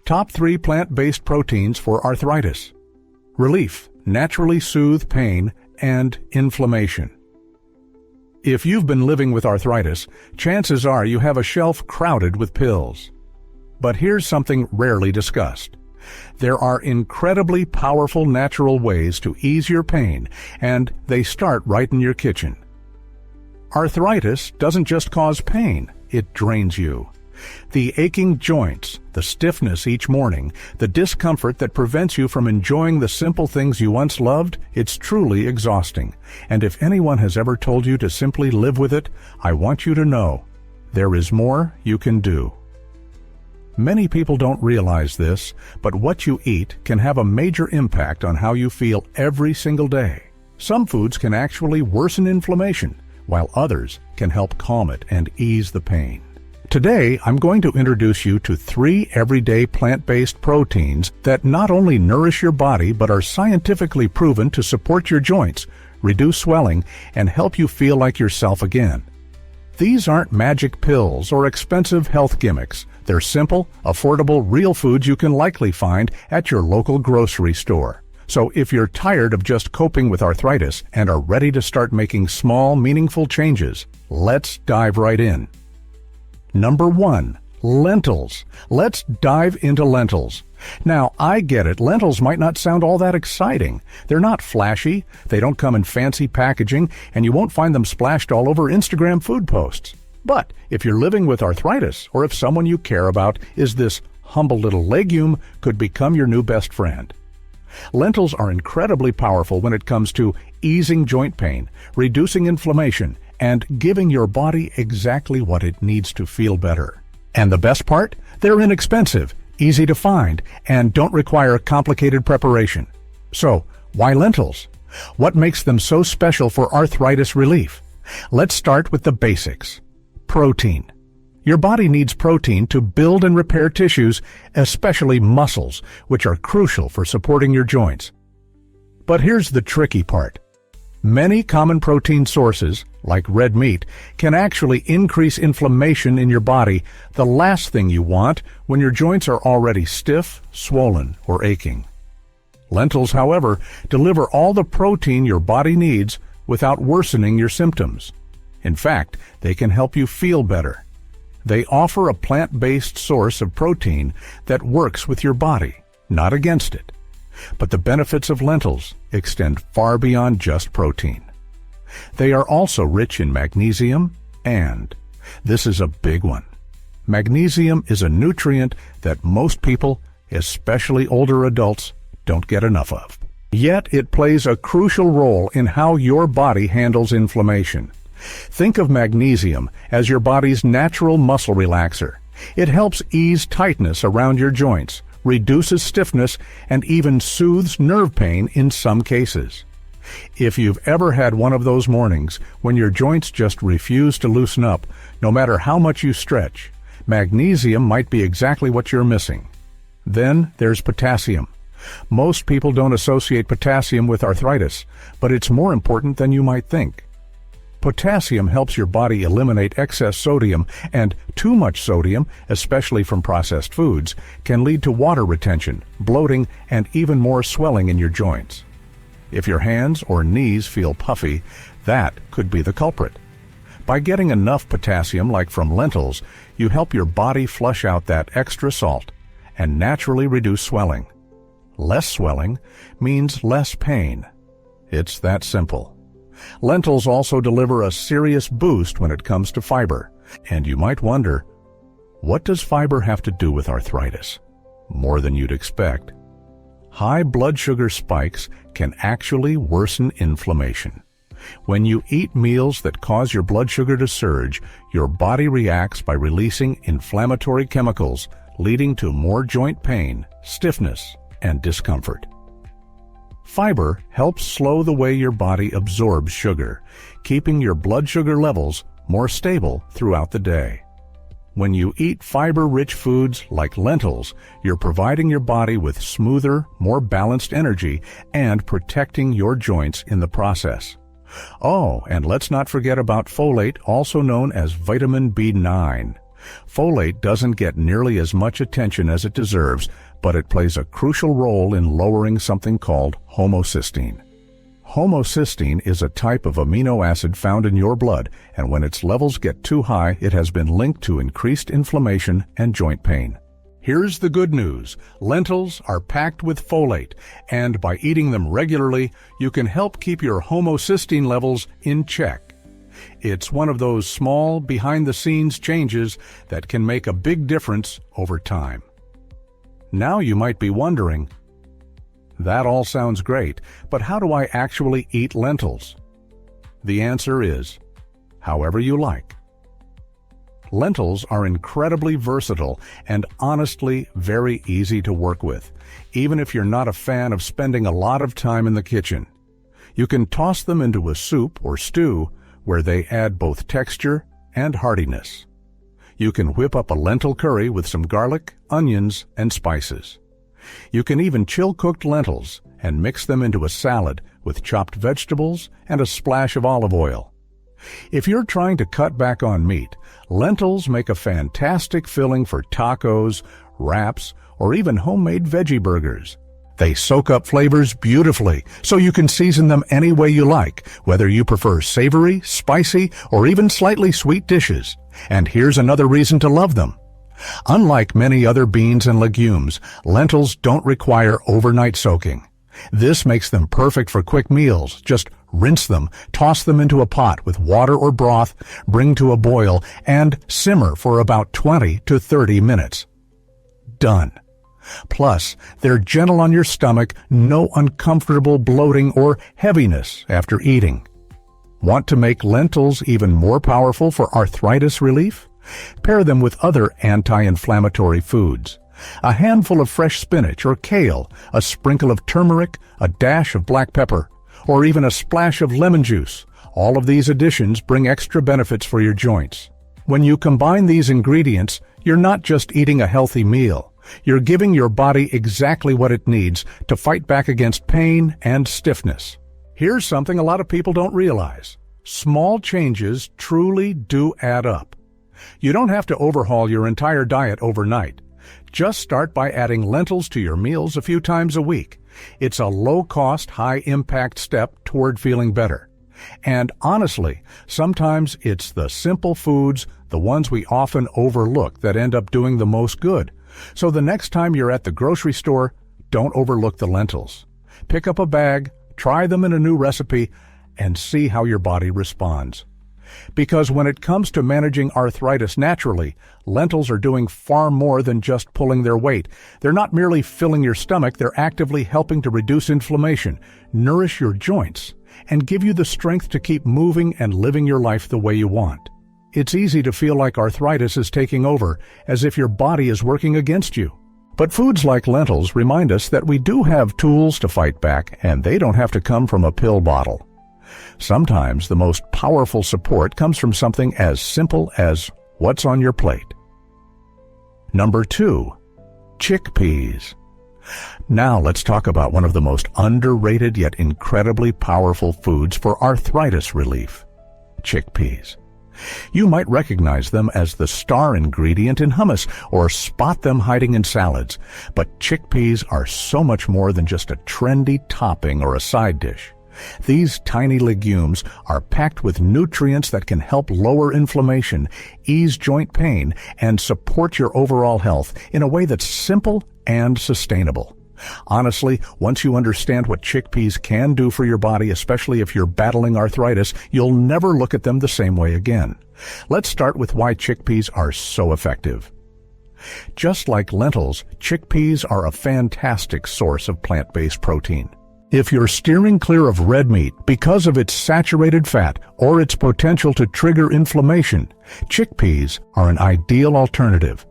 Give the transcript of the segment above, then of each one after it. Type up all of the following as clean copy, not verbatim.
Top 3 plant-based proteins for arthritis. Relief, naturally soothe pain and inflammation. If you've been living with arthritis, chances are you have a shelf crowded with pills. But here's something rarely discussed. There are incredibly powerful natural ways to ease your pain, and they start right in your kitchen. Arthritis doesn't just cause pain, it drains you. The aching joints, the stiffness each morning, the discomfort that prevents you from enjoying the simple things you once loved, it's truly exhausting. And if anyone has ever told you to simply live with it, I want you to know, there is more you can do. Many people don't realize this, but what you eat can have a major impact on how you feel every single day. Some foods can actually worsen inflammation, while others can help calm it and ease the pain. Today, I'm going to introduce you to 3 everyday plant-based proteins that not only nourish your body but are scientifically proven to support your joints, reduce swelling, and help you feel like yourself again. These aren't magic pills or expensive health gimmicks. They're simple, affordable, real foods you can likely find at your local grocery store. So if you're tired of just coping with arthritis and are ready to start making small, meaningful changes, let's dive right in. Number 1, lentils. Let's dive into lentils. Now, I get it, lentils might not sound all that exciting. They're not flashy, they don't come in fancy packaging, and you won't find them splashed all over Instagram food posts. But if you're living with arthritis, or if someone you care about is this humble little legume, could become your new best friend. Lentils are incredibly powerful when it comes to easing joint pain, reducing inflammation, and giving your body exactly what it needs to feel better. And the best part? They're inexpensive, easy to find, and don't require complicated preparation. So, why lentils? What makes them so special for arthritis relief? Let's start with the basics. Protein. Your body needs protein to build and repair tissues, especially muscles, which are crucial for supporting your joints. But here's the tricky part. Many common protein sources, like red meat, can actually increase inflammation in your body, the last thing you want when your joints are already stiff, swollen, or aching. Lentils, however, deliver all the protein your body needs without worsening your symptoms. In fact, they can help you feel better. They offer a plant-based source of protein that works with your body, not against it. But the benefits of lentils extend far beyond just protein. They are also rich in magnesium, and this is a big one. Magnesium is a nutrient that most people, especially older adults, don't get enough of. Yet it plays a crucial role in how your body handles inflammation. Think of magnesium as your body's natural muscle relaxer. It helps ease tightness around your joints, reduces stiffness, and even soothes nerve pain in some cases. If you've ever had one of those mornings when your joints just refuse to loosen up, no matter how much you stretch, magnesium might be exactly what you're missing. Then there's potassium. Most people don't associate potassium with arthritis, but it's more important than you might think. Potassium helps your body eliminate excess sodium, and too much sodium, especially from processed foods, can lead to water retention, bloating, and even more swelling in your joints. If your hands or knees feel puffy, that could be the culprit. By getting enough potassium, like from lentils, you help your body flush out that extra salt and naturally reduce swelling. Less swelling means less pain. It's that simple. Lentils also deliver a serious boost when it comes to fiber. And you might wonder, what does fiber have to do with arthritis? More than you'd expect. High blood sugar spikes can actually worsen inflammation. When you eat meals that cause your blood sugar to surge, your body reacts by releasing inflammatory chemicals, leading to more joint pain, stiffness, and discomfort. Fiber helps slow the way your body absorbs sugar, keeping your blood sugar levels more stable throughout the day. When you eat fiber-rich foods like lentils, you're providing your body with smoother, more balanced energy and protecting your joints in the process. Oh, and let's not forget about folate, also known as vitamin B9. Folate doesn't get nearly as much attention as it deserves, but it plays a crucial role in lowering something called homocysteine. Homocysteine is a type of amino acid found in your blood, and when its levels get too high, it has been linked to increased inflammation and joint pain. Here's the good news. Lentils are packed with folate, and by eating them regularly, you can help keep your homocysteine levels in check. It's one of those small, behind-the-scenes changes that can make a big difference over time. Now you might be wondering, that all sounds great, but how do I actually eat lentils? The answer is, however you like. Lentils are incredibly versatile and honestly very easy to work with, even if you're not a fan of spending a lot of time in the kitchen. You can toss them into a soup or stew where they add both texture and heartiness. You can whip up a lentil curry with some garlic, onions, and spices. You can even chill cooked lentils and mix them into a salad with chopped vegetables and a splash of olive oil. If you're trying to cut back on meat, lentils make a fantastic filling for tacos, wraps, or even homemade veggie burgers. They soak up flavors beautifully, so you can season them any way you like, whether you prefer savory, spicy, or even slightly sweet dishes. And here's another reason to love them. Unlike many other beans and legumes, lentils don't require overnight soaking. This makes them perfect for quick meals. Just rinse them, toss them into a pot with water or broth, bring to a boil, and simmer for about 20 to 30 minutes. Done. Plus, they're gentle on your stomach, no uncomfortable bloating or heaviness after eating. Want to make lentils even more powerful for arthritis relief? Pair them with other anti-inflammatory foods. A handful of fresh spinach or kale, a sprinkle of turmeric, a dash of black pepper, or even a splash of lemon juice. All of these additions bring extra benefits for your joints. When you combine these ingredients, you're not just eating a healthy meal. You're giving your body exactly what it needs to fight back against pain and stiffness. Here's something a lot of people don't realize. Small changes truly do add up. You don't have to overhaul your entire diet overnight. Just start by adding lentils to your meals a few times a week. It's a low-cost, high-impact step toward feeling better. And honestly, sometimes it's the simple foods, the ones we often overlook, that end up doing the most good. So the next time you're at the grocery store, don't overlook the lentils. Pick up a bag, try them in a new recipe, and see how your body responds. Because when it comes to managing arthritis naturally, lentils are doing far more than just pulling their weight. They're not merely filling your stomach, they're actively helping to reduce inflammation, nourish your joints, and give you the strength to keep moving and living your life the way you want. It's easy to feel like arthritis is taking over, as if your body is working against you. But foods like lentils remind us that we do have tools to fight back, and they don't have to come from a pill bottle. Sometimes the most powerful support comes from something as simple as what's on your plate. Number 2, chickpeas. Now let's talk about one of the most underrated yet incredibly powerful foods for arthritis relief: chickpeas. You might recognize them as the star ingredient in hummus or spot them hiding in salads, but chickpeas are so much more than just a trendy topping or a side dish. These tiny legumes are packed with nutrients that can help lower inflammation, ease joint pain, and support your overall health in a way that's simple and sustainable. Honestly, once you understand what chickpeas can do for your body, especially if you're battling arthritis, you'll never look at them the same way again. Let's start with why chickpeas are so effective. Just like lentils, chickpeas are a fantastic source of plant-based protein. If you're steering clear of red meat because of its saturated fat or its potential to trigger inflammation, chickpeas are an ideal alternative.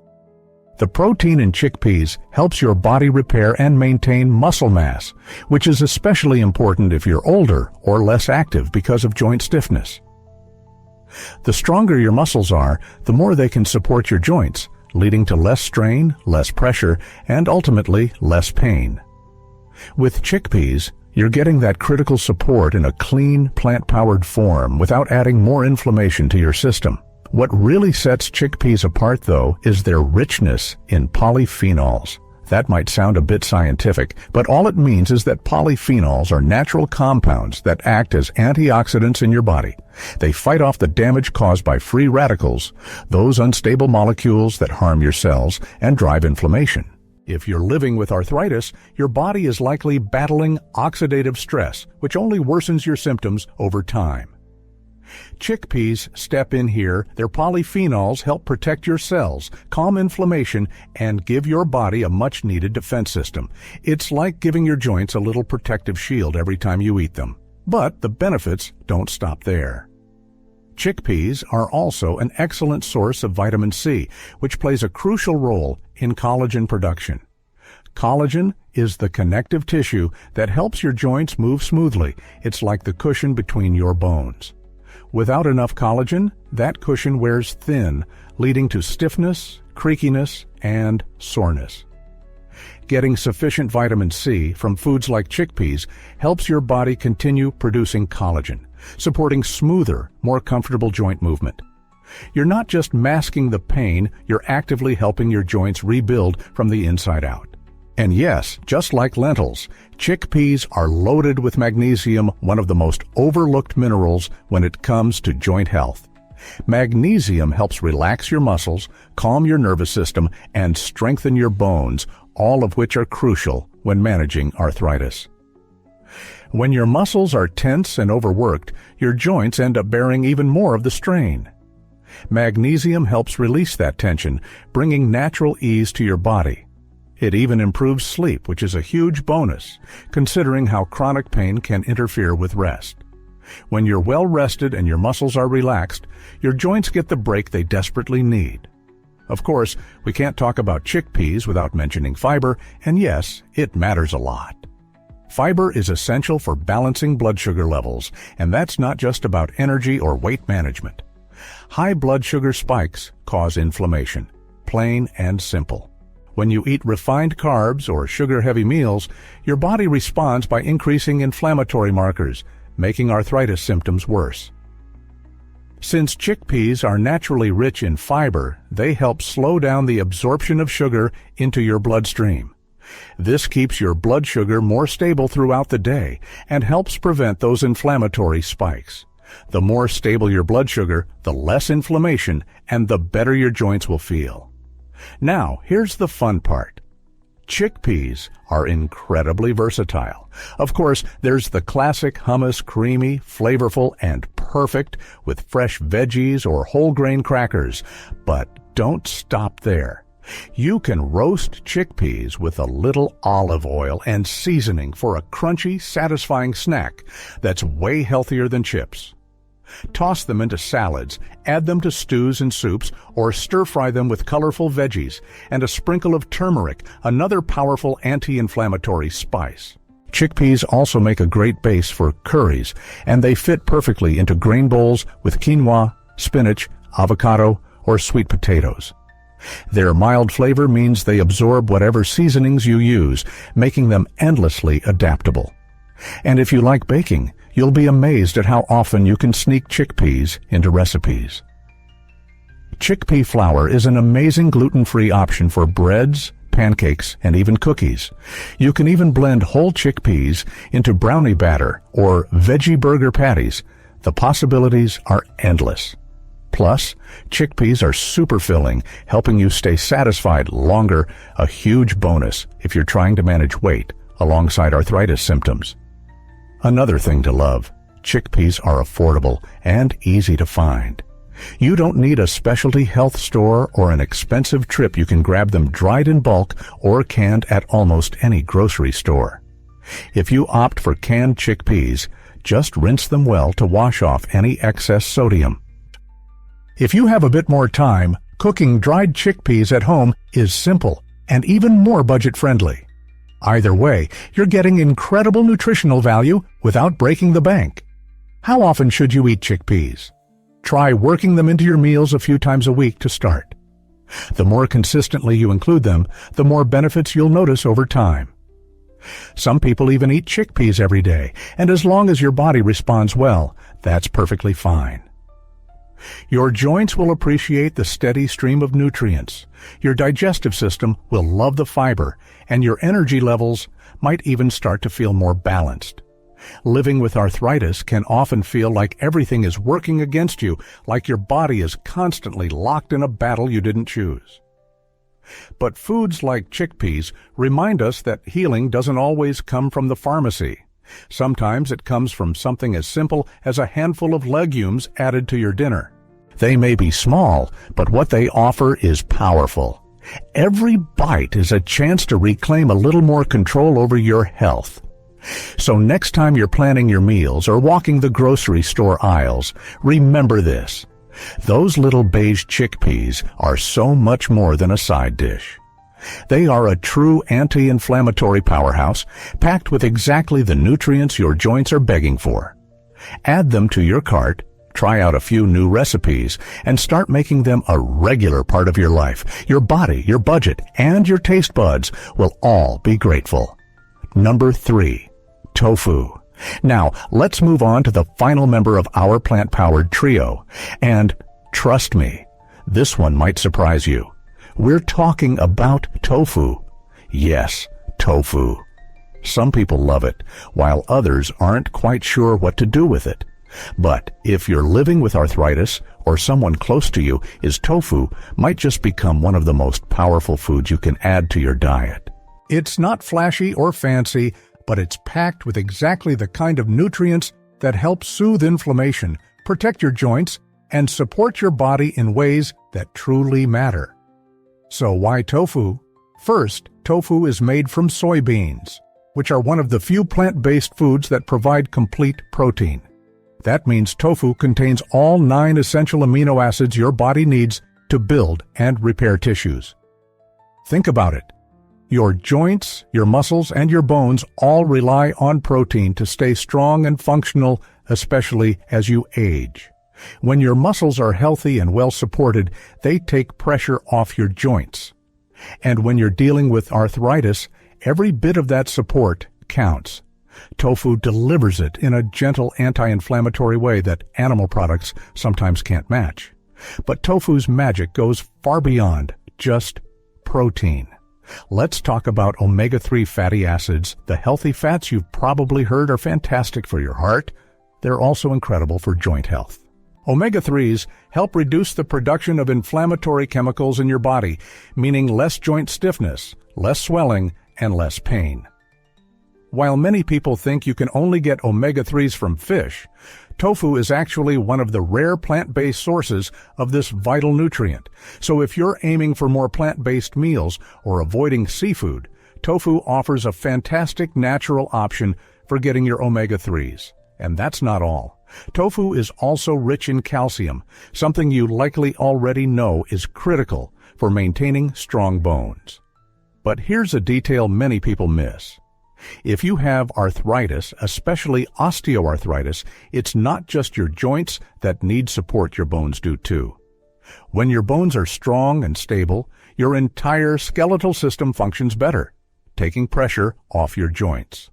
The protein in chickpeas helps your body repair and maintain muscle mass, which is especially important if you're older or less active because of joint stiffness. The stronger your muscles are, the more they can support your joints, leading to less strain, less pressure, and ultimately less pain. With chickpeas, you're getting that critical support in a clean, plant-powered form without adding more inflammation to your system. What really sets chickpeas apart, though, is their richness in polyphenols. That might sound a bit scientific, but all it means is that polyphenols are natural compounds that act as antioxidants in your body. They fight off the damage caused by free radicals, those unstable molecules that harm your cells and drive inflammation. If you're living with arthritis, your body is likely battling oxidative stress, which only worsens your symptoms over time. Chickpeas step in here. Their polyphenols help protect your cells, calm inflammation, and give your body a much-needed defense system. It's like giving your joints a little protective shield every time you eat them. But the benefits don't stop there. Chickpeas are also an excellent source of vitamin C, which plays a crucial role in collagen production. Collagen is the connective tissue that helps your joints move smoothly. It's like the cushion between your bones. Without enough collagen, that cushion wears thin, leading to stiffness, creakiness, and soreness. Getting sufficient vitamin C from foods like chickpeas helps your body continue producing collagen, supporting smoother, more comfortable joint movement. You're not just masking the pain, you're actively helping your joints rebuild from the inside out. And yes, just like lentils, chickpeas are loaded with magnesium, one of the most overlooked minerals when it comes to joint health. Magnesium helps relax your muscles, calm your nervous system, and strengthen your bones, all of which are crucial when managing arthritis. When your muscles are tense and overworked, your joints end up bearing even more of the strain. Magnesium helps release that tension, bringing natural ease to your body. It even improves sleep, which is a huge bonus, considering how chronic pain can interfere with rest. When you're well rested and your muscles are relaxed, your joints get the break they desperately need. Of course, we can't talk about chickpeas without mentioning fiber, and yes, it matters a lot. Fiber is essential for balancing blood sugar levels, and that's not just about energy or weight management. High blood sugar spikes cause inflammation, plain and simple. When you eat refined carbs or sugar-heavy meals, your body responds by increasing inflammatory markers, making arthritis symptoms worse. Since chickpeas are naturally rich in fiber, they help slow down the absorption of sugar into your bloodstream. This keeps your blood sugar more stable throughout the day and helps prevent those inflammatory spikes. The more stable your blood sugar, the less inflammation, and the better your joints will feel. Now, here's the fun part. Chickpeas are incredibly versatile. Of course, there's the classic hummus, creamy, flavorful, and perfect with fresh veggies or whole grain crackers. But don't stop there. You can roast chickpeas with a little olive oil and seasoning for a crunchy, satisfying snack that's way healthier than chips. Toss them into salads, add them to stews and soups, or stir-fry them with colorful veggies and a sprinkle of turmeric, another powerful anti-inflammatory spice. Chickpeas also make a great base for curries, and they fit perfectly into grain bowls with quinoa, spinach, avocado, or sweet potatoes. Their mild flavor means they absorb whatever seasonings you use, making them endlessly adaptable. And if you like baking, you'll be amazed at how often you can sneak chickpeas into recipes. Chickpea flour is an amazing gluten-free option for breads, pancakes, and even cookies. You can even blend whole chickpeas into brownie batter or veggie burger patties. The possibilities are endless. Plus, chickpeas are super filling, helping you stay satisfied longer, a huge bonus if you're trying to manage weight alongside arthritis symptoms. Another thing to love, chickpeas are affordable and easy to find. You don't need a specialty health store or an expensive trip. You can grab them dried in bulk or canned at almost any grocery store. If you opt for canned chickpeas, just rinse them well to wash off any excess sodium. If you have a bit more time, cooking dried chickpeas at home is simple and even more budget-friendly. Either way, you're getting incredible nutritional value without breaking the bank. How often should you eat chickpeas? Try working them into your meals a few times a week to start. The more consistently you include them, the more benefits you'll notice over time. Some people even eat chickpeas every day, and as long as your body responds well, that's perfectly fine. Your joints will appreciate the steady stream of nutrients. Your digestive system will love the fiber, and your energy levels might even start to feel more balanced. Living with arthritis can often feel like everything is working against you, like your body is constantly locked in a battle you didn't choose. But foods like chickpeas remind us that healing doesn't always come from the pharmacy. Sometimes it comes from something as simple as a handful of legumes added to your dinner. They may be small, but what they offer is powerful. Every bite is a chance to reclaim a little more control over your health. So next time you're planning your meals or walking the grocery store aisles, remember this. Those little beige chickpeas are so much more than a side dish. They are a true anti-inflammatory powerhouse, packed with exactly the nutrients your joints are begging for. Add them to your cart, try out a few new recipes, and start making them a regular part of your life. Your body, your budget, and your taste buds will all be grateful. Number 3. Tofu. Now, let's move on to the final member of our plant-powered trio. And trust me, this one might surprise you. We're talking about tofu. Yes, tofu. Some people love it, while others aren't quite sure what to do with it. But if you're living with arthritis or someone close to you, tofu might just become one of the most powerful foods you can add to your diet. It's not flashy or fancy, but it's packed with exactly the kind of nutrients that help soothe inflammation, protect your joints, and support your body in ways that truly matter. So why tofu? First, tofu is made from soybeans, which are one of the few plant-based foods that provide complete protein. That means tofu contains all 9 essential amino acids your body needs to build and repair tissues. Think about it. Your joints, your muscles, and your bones all rely on protein to stay strong and functional, especially as you age. When your muscles are healthy and well supported, they take pressure off your joints. And when you're dealing with arthritis, every bit of that support counts. Tofu delivers it in a gentle anti-inflammatory way that animal products sometimes can't match. But tofu's magic goes far beyond just protein. Let's talk about omega-3 fatty acids. The healthy fats you've probably heard are fantastic for your heart. They're also incredible for joint health. Omega-3s help reduce the production of inflammatory chemicals in your body, meaning less joint stiffness, less swelling, and less pain. While many people think you can only get omega-3s from fish, tofu is actually one of the rare plant-based sources of this vital nutrient. So if you're aiming for more plant-based meals or avoiding seafood, tofu offers a fantastic natural option for getting your omega-3s. And that's not all. Tofu is also rich in calcium, something you likely already know is critical for maintaining strong bones. But here's a detail many people miss. If you have arthritis, especially osteoarthritis, it's not just your joints that need support, your bones do too. When your bones are strong and stable, your entire skeletal system functions better, taking pressure off your joints.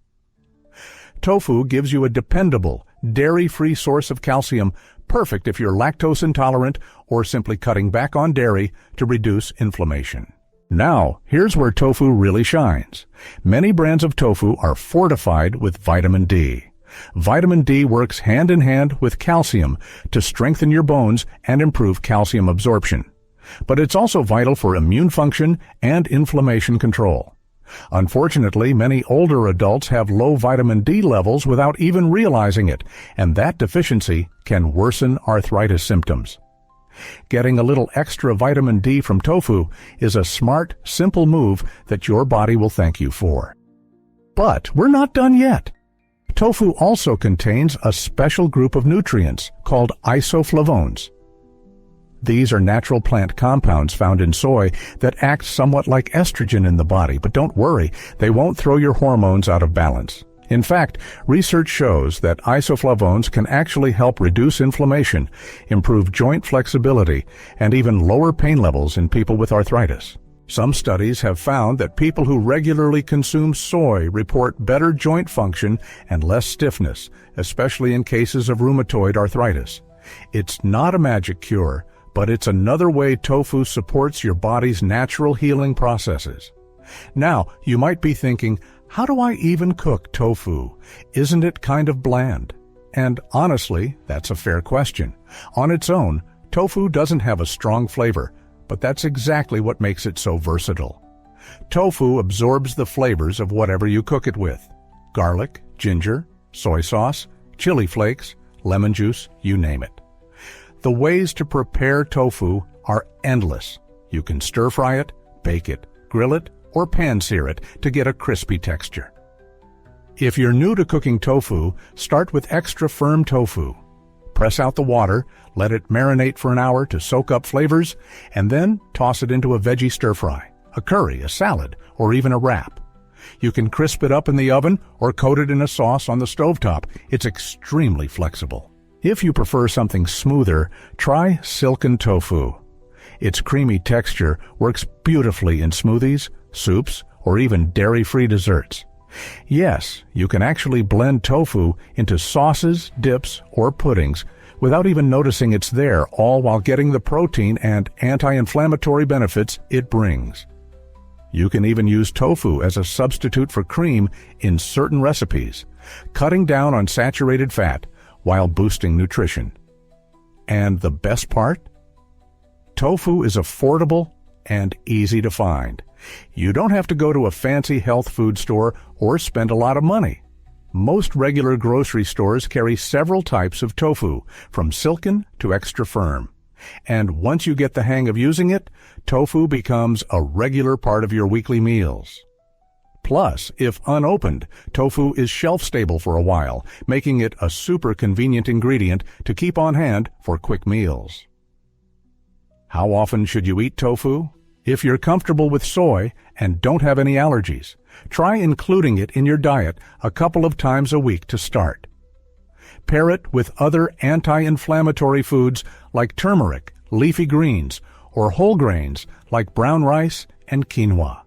Tofu gives you a dependable, dairy-free source of calcium, perfect if you're lactose intolerant or simply cutting back on dairy to reduce inflammation. Now, here's where tofu really shines. Many brands of tofu are fortified with vitamin D. Vitamin D works hand in hand with calcium to strengthen your bones and improve calcium absorption. But it's also vital for immune function and inflammation control. Unfortunately, many older adults have low vitamin D levels without even realizing it, and that deficiency can worsen arthritis symptoms. Getting a little extra vitamin D from tofu is a smart, simple move that your body will thank you for. But we're not done yet. Tofu also contains a special group of nutrients called isoflavones. These are natural plant compounds found in soy that act somewhat like estrogen in the body, but don't worry, they won't throw your hormones out of balance. In fact, research shows that isoflavones can actually help reduce inflammation, improve joint flexibility, and even lower pain levels in people with arthritis. Some studies have found that people who regularly consume soy report better joint function and less stiffness, especially in cases of rheumatoid arthritis. It's not a magic cure, but it's another way tofu supports your body's natural healing processes. Now, you might be thinking, how do I even cook tofu? Isn't it kind of bland? And honestly, that's a fair question. On its own, tofu doesn't have a strong flavor, but that's exactly what makes it so versatile. Tofu absorbs the flavors of whatever you cook it with. Garlic, ginger, soy sauce, chili flakes, lemon juice, you name it. The ways to prepare tofu are endless. You can stir-fry it, bake it, grill it, or pan-sear it to get a crispy texture. If you're new to cooking tofu, start with extra firm tofu. Press out the water, let it marinate for an hour to soak up flavors, and then toss it into a veggie stir-fry, a curry, a salad, or even a wrap. You can crisp it up in the oven or coat it in a sauce on the stovetop. It's extremely flexible. If you prefer something smoother, try silken tofu. Its creamy texture works beautifully in smoothies, soups, or even dairy-free desserts. Yes, you can actually blend tofu into sauces, dips, or puddings without even noticing it's there, all while getting the protein and anti-inflammatory benefits it brings. You can even use tofu as a substitute for cream in certain recipes, cutting down on saturated fat while boosting nutrition. And the best part? Tofu is affordable and easy to find. You don't have to go to a fancy health food store or spend a lot of money. Most regular grocery stores carry several types of tofu, from silken to extra firm. And once you get the hang of using it, tofu becomes a regular part of your weekly meals. Plus, if unopened, tofu is shelf-stable for a while, making it a super convenient ingredient to keep on hand for quick meals. How often should you eat tofu? If you're comfortable with soy and don't have any allergies, try including it in your diet a couple of times a week to start. Pair it with other anti-inflammatory foods like turmeric, leafy greens, or whole grains like brown rice and quinoa.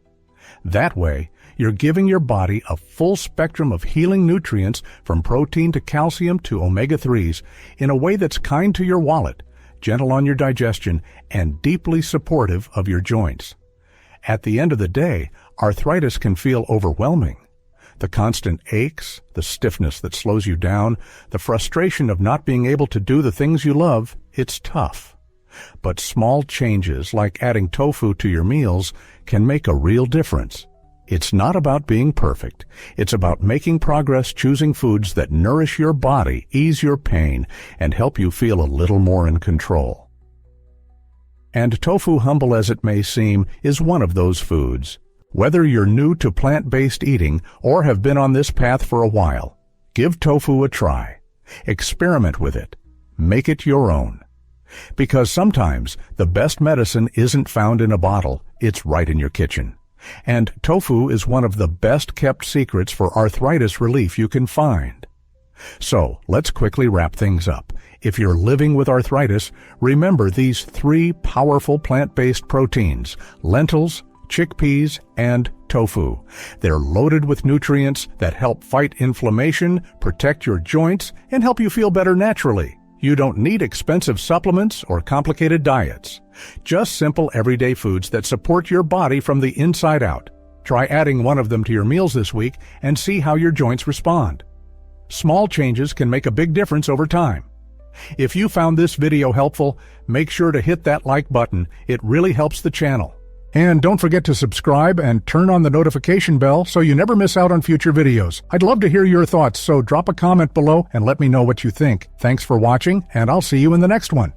That way, you're giving your body a full spectrum of healing nutrients from protein to calcium to omega-3s in a way that's kind to your wallet, gentle on your digestion, and deeply supportive of your joints. At the end of the day, arthritis can feel overwhelming. The constant aches, the stiffness that slows you down, the frustration of not being able to do the things you love, it's tough. But small changes like adding tofu to your meals can make a real difference. It's not about being perfect. It's about making progress, choosing foods that nourish your body, ease your pain, and help you feel a little more in control. And tofu, humble as it may seem, is one of those foods. Whether you're new to plant-based eating or have been on this path for a while, give tofu a try. Experiment with it. Make it your own. Because sometimes the best medicine isn't found in a bottle, it's right in your kitchen. And tofu is one of the best-kept secrets for arthritis relief you can find. So, let's quickly wrap things up. If you're living with arthritis, remember these 3 powerful plant-based proteins: lentils, chickpeas, and tofu. They're loaded with nutrients that help fight inflammation, protect your joints, and help you feel better naturally. You don't need expensive supplements or complicated diets. Just simple everyday foods that support your body from the inside out. Try adding one of them to your meals this week and see how your joints respond. Small changes can make a big difference over time. If you found this video helpful, make sure to hit that like button. It really helps the channel. And don't forget to subscribe and turn on the notification bell so you never miss out on future videos. I'd love to hear your thoughts, so drop a comment below and let me know what you think. Thanks for watching, and I'll see you in the next one.